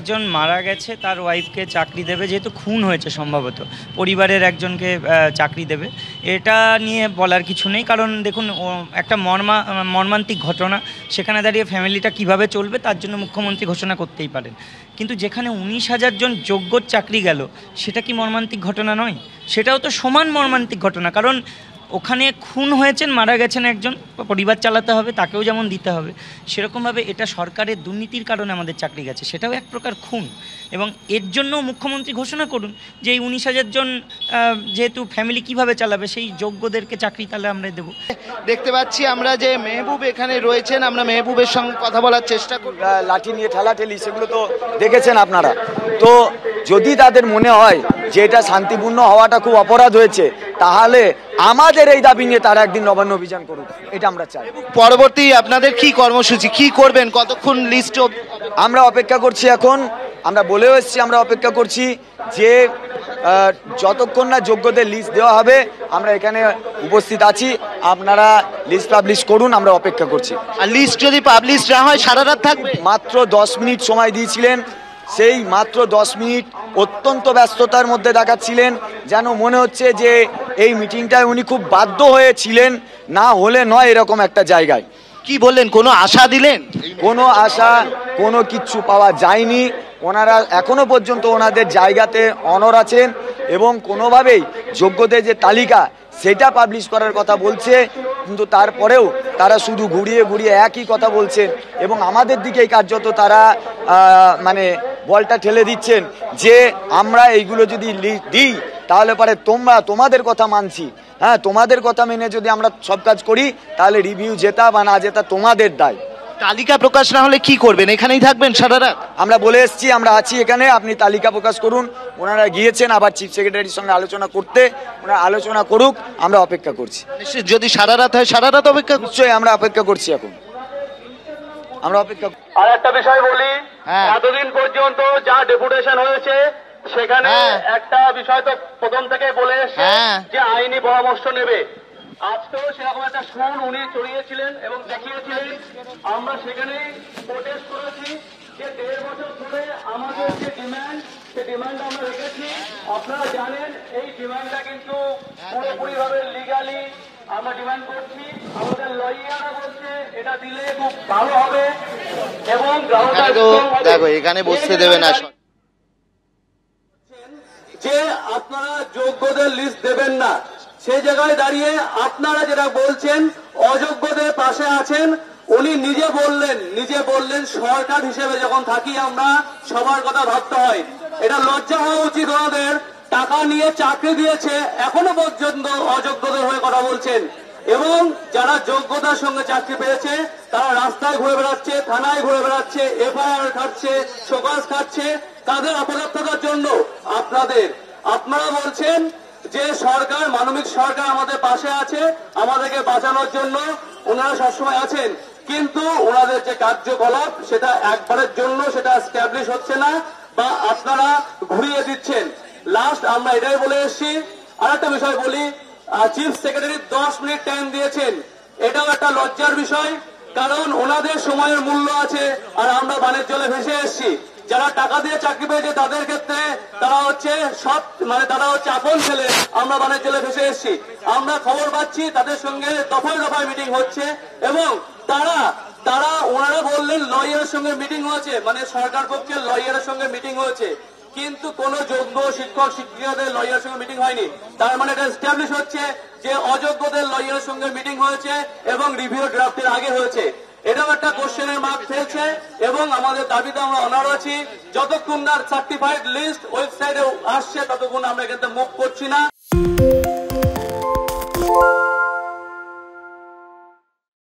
একজন মারা গেছে, তার ওয়াইফকে চাকরি দেবে, যেহেতু খুন হয়েছে সম্ভবত পরিবারের একজনকে চাকরি দেবে, এটা নিয়ে বলার কিছু নেই। কারণ দেখুন, একটা মর্মান্তিক ঘটনা, সেখানে দাঁড়িয়ে ফ্যামিলিটা কিভাবে চলবে তার জন্য মুখ্যমন্ত্রী ঘোষণা করতেই পারেন। কিন্তু যেখানে 19,000 জন যোগ্য চাকরি গেল, সেটা কি মর্মান্তিক ঘটনা নয়? সেটাও তো সমান মর্মান্তিক ঘটনা। কারণ ওখানে খুন হয়েছেন, মারা গেছেন একজন, পরিবার চালাতে হবে, তাকেও যেমন দিতে হবে, সেরকমভাবে এটা সরকারের দুর্নীতির কারণে আমাদের চাকরি গেছে, সেটাও এক প্রকার খুন। এবং এর জন্য মুখ্যমন্ত্রী ঘোষণা করুন যে এই 19,000 জন যেহেতু ফ্যামিলি কিভাবে চালাবে, সেই যোগ্যদেরকে চাকরি তাহলে আমরা দেবো। দেখতে পাচ্ছি আমরা যে মেহবুব এখানে রয়েছেন, আমরা মেহবুবের সঙ্গে কথা বলার চেষ্টা করি। লাঠি নিয়ে ঠেলাঠেলি সেগুলো তো দেখেছেন আপনারা। তো যদি তাদের মনে হয় যে এটা শান্তিপূর্ণ হওয়াটা খুব অপরাধ হয়েছে, তাহলে আমাদের এই দাবি নিয়ে তারা একদিন নবান্ন অভিযান করুক, এটা আমরা চাই। পরবর্তী আপনাদের কি কর্মসূচি, কি করবেন, কতক্ষণ লিস্ট? আমরা অপেক্ষা করছি, এখন আমরা বলেও এসেছি আমরা অপেক্ষা করছি যে যতক্ষণ না যোগ্যদের লিস্ট দেওয়া হবে আমরা এখানে উপস্থিত আছি, আপনারা লিস্ট পাবলিশ করুন, আমরা অপেক্ষা করছি। আর লিস্ট যদি পাবলিশ না হয় সারা রাত থাকবে? মাত্র 10 মিনিট সময় দিয়েছিলেন, সেই মাত্র 10 মিনিট অত্যন্ত ব্যস্ততার মধ্যে দেখাচ্ছিলেন, যেন মনে হচ্ছে যে এই মিটিংটায় উনি খুব বাধ্য হয়েছিলেন, না হলে নয় এরকম একটা জায়গায়। কি বললেন, কোনো আশা দিলেন? কোনো আশা, কোনো কিচ্ছু পাওয়া যায়নি। ওনারা এখনো পর্যন্ত ওনাদের জায়গাতে অনড় আছেন এবং কোনোভাবেই যোগ্যদের যে তালিকা সেটা পাবলিশ করার কথা বলছে, কিন্তু তারপরেও তারা শুধু ঘুরিয়ে ঘুরিয়ে একই কথা বলছেন এবং আমাদের দিকেই কার্যত তারা মানে বলটা ঠেলে দিচ্ছেন যে আমরা এইগুলো যদি দিই তাহলে পরে তোমাদের কথা মানছি, হ্যাঁ তোমাদের কথা মেনে যদি আমরা সব কাজ করি তাহলে রিভিউ জেতা বা না জেতা তোমাদের দায়। তালিকা প্রকাশ না হলে কি করবেন, এখানেই থাকবেন সারা রাত? আমরা বলে এসেছি আমরা আছি এখানে, আপনি তালিকা প্রকাশ করুন। ওনারা গিয়েছেন আবার চিফ সেক্রেটারির সঙ্গে আলোচনা করতে, ওনারা আলোচনা করুক, আমরা অপেক্ষা করছি। যদি সারা রাত হয় সারা রাত অপেক্ষা? নিশ্চয়ই আমরা অপেক্ষা করছি, এখন আমরা অপেক্ষা। আর একটা বিষয় বলি, এতদিন পর্যন্ত যা ডেপুটেশন হয়েছে সেখানে একটা বিষয় তো প্রথম থেকে বলে এসছে যে আইনি পরামর্শ নেবে। আজকেও সেরকম একটা সুর উনি চড়িয়েছিলেন এবং দেখিয়েছিলেন। আমরা সেখানে প্রোটেস্ট করেছি যে 1.5 বছর ধরে আমাদের যে ডিমান্ড, সেই ডিমান্ড আমরা রেখেছি। আপনারা জানেন এই ডিমান্ডটা কিন্তু পুরোপুরি ভাবে লিগালি আমরা ডিমান্ড করছি। আমাদের লয়াররা বলছে এটা দিলে খুব ভালো হবে এবং দেখো এখানে বসতে দেবে না, যে আপনারা যোগ্যদের লিস্ট দেবেন না। সেই জায়গায় দাঁড়িয়ে আপনারা যেটা বলছেন অযোগ্যদের পাশে আছেন, উনি নিজে বললেন সরকার হিসেবে যখন থাকি আমরা সবার কথা ভাবতে হয়। এটা লজ্জা হওয়া উচিত ওনাদের। টাকা নিয়ে চাকরি দিয়েছে, এখনো পর্যন্ত অযোগ্যদের হয়ে কথা বলছেন। এবং যারা যোগ্যতার সঙ্গে চাকরি পেয়েছে তারা রাস্তায় ঘুরে বেড়াচ্ছে, থানায় ঘুরে বেড়াচ্ছে, এফআইআর খাচ্ছে, শোকজ খাচ্ছে, তাদের অপরাধতার জন্য। আপনারা বলছেন যে সরকার, মানবিক সরকার আমাদের পাশে আছে, আমাদেরকে বাঁচানোর জন্য ওনারা সবসময় আছেন, কিন্তু ওনাদের যে কার্যকলাপ সেটা একবারের জন্য সেটা এস্টাবলিশ হচ্ছে না বা আপনারা ঘুরিয়ে দিচ্ছেন। লাস্ট আমরা এটাই বলে এসেছি। আর একটা বিষয় বলি, চিফ সেক্রেটারি 10 মিনিট টাইম দিয়েছেন, এটাও একটা লজ্জার বিষয়। কারণ ওনাদের সময়ের মূল্য আছে আর আমরা বানের জলে ভেসে এসেছি। যারা টাকা দিয়ে চাকরি পেয়েছে তাদের ক্ষেত্রে তারা হচ্ছে তারা হচ্ছে আপন ছেলে, আমরা বানের জলে ভেসে এসেছি। আমরা খবর পাচ্ছি তাদের সঙ্গে দফায় দফায় মিটিং হচ্ছে এবং ওনারা বললেন লয়ারের সঙ্গে মিটিং হয়েছে, মানে সরকার পক্ষের লয়ারের সঙ্গে মিটিং হয়েছে, কিন্তু কোন যোগ্য শিক্ষক শিক্ষিকাদের লয়ারের সঙ্গে মিটিং হয়নি। তার মানে এটা এস্টাবলিশ হচ্ছে যে অযোগ্যদের লয়ারের সঙ্গে মিটিং হয়েছে এবং রিভিউ ড্রাফটের আগে হয়েছে। এটাও একটা কোশ্চেনের মার্ক ফেলছে এবং আমাদের দাবিতে আমরা অনার আছি। যতক্ষণ না সার্টিফাইড লিস্ট ওয়েবসাইটে আসছে ততক্ষণ আমরা এখান থেকে মুভ করছি না।